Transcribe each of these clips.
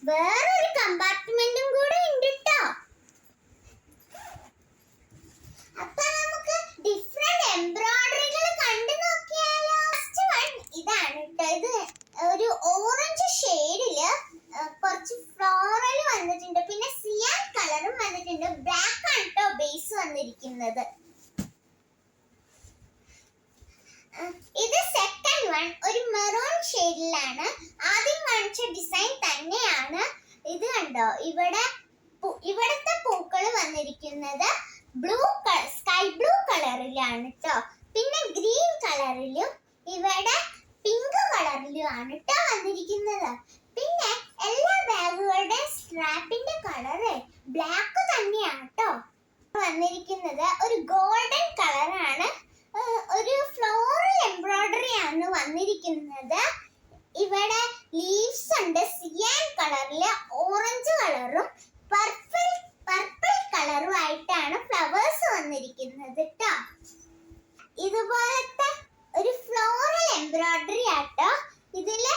വേറൊരു കമ്പാർട്ട്മെന്റും കൂടെ ഉണ്ട് ട്ടോ. അപ്പൊ നമുക്ക് ഡിഫറെന്റ് എംബ്രോയിഡറികൾ കണ്ടു നോക്കിയാലോ. ഫസ്റ്റ് വൺ ഇതാണ് ട്ടോ. ഇത് ഒരു ഓറഞ്ച് ഷെയ്ഡില് കുറച്ച് ഫ്ലോറൽ വന്നിട്ടുണ്ട്, പിന്നെ സിയാൻ കളറും വന്നിട്ടുണ്ട്. ബ്ലാക്ക് ആണ് ട്ടോ ബേസ് വന്നിരിക്കുന്നത്. ഇത് സെക്കൻഡ് വൺ ഒരു മെറൂൺ ഷെയ്ഡിലാണ്. ആദ്യം കാണിച്ച ഡിസൈൻ തന്നെയാണ് ഇത്. കണ്ടോ, ഇവിടത്തെ പൂക്കൾ വന്നിരിക്കുന്നത് സ്കൈ ബ്ലൂ കളറിലാണ് ട്ടോ. പിന്നെ ഗ്രീൻ കളറിലും ഇവിടെ പിങ്ക് കളറിലും ആണ് ട്ടോ വന്നിരിക്കുന്നത്. പിന്നെ എല്ലാ ബാഗുകളുടെ സ്ട്രാപ്പിന്റെ കളറ് ബ്ലാക്ക് തന്നെയാണ് ട്ടോ വന്നിരിക്കുന്നത്. ഒരു ഗോൾഡൻ കളറാണ്. ഒരു ഫ്ലോറൽ എംബ്രോയിഡറി ആണ് വന്നിരിക്കുന്നത്. ഇവിടെ ലീവ്സ് ഉണ്ട് സിയാൻ കളറില്, ഓറഞ്ച് കളറും പർപ്പിൾ കളറും ആയിട്ടാണ് ഫ്ലവേഴ്സ് വന്നിരിക്കുന്നത് ട്ടോ. ഇതുപോലത്തെ ഒരു ഫ്ലോറൽ എംബ്രോയിഡറി ആട്ടോ. ഇതില്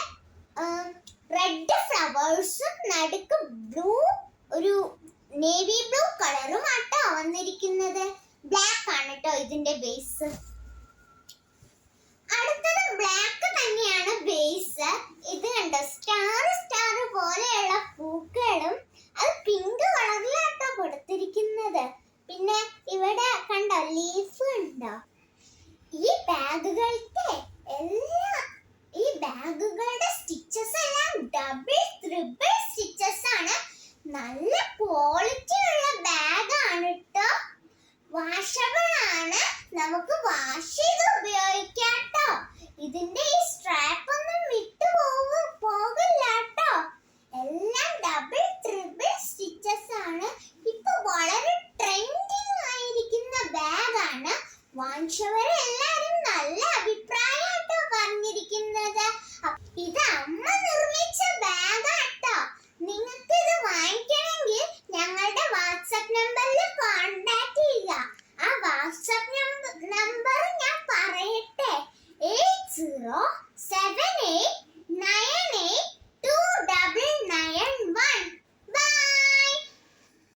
റെഡ് ഫ്ലവേഴ്സും നടുക്ക് ബ്ലൂ, ഒരു നേവി ബ്ലൂ കളറും ആട്ടോ വന്നിരിക്കുന്നത്. ബ്ലാക്ക് ആണ് ട്ടോ ഇതിന്റെ ബേസ്. അടുത്തത് ബ്ലാക്ക് തന്നെയാണ് ബേസ്. ഇത് കണ്ടോ, സ്റ്റാർ പോലെയുള്ള പൂക്കളും അത് പിങ്ക് കളറിലാട്ടോ കൊടുത്തിരിക്കുന്നത്. പിന്നെ ഇവിടെ കണ്ടോ ലീഫ് ഉണ്ടോ. ഈ ബാഗുകളുടെ സ്റ്റിച്ചസ് എല്ലാം ഡബിൾ ട്രിപ്പിൾ സ്റ്റിച്ചസ് ആണ്. നല്ല ക്വാളിറ്റി ഉള്ള ബാഗ് ആണ് ട്ടോ. വാഷബിൾ ആണ്, നമുക്ക് വാഷ് ചെയ്ത് ഉപയോഗിക്കാം ട്ടോ. ഇതിന്റെ ഈ സ്ട്രാപ്പ് ഒന്നും വിട്ടു പോകില്ല ട്ടോ. എല്ലാം ഡബിൾ ട്രിപ്പിൾ സ്റ്റിച്ചസ് ആണ്. ഇപ്പൊ വളരെ ട്രെൻഡിങ് ആയിരിക്കുന്ന ബാഗ് ആണ്. വാങ്ങിച്ചവരെ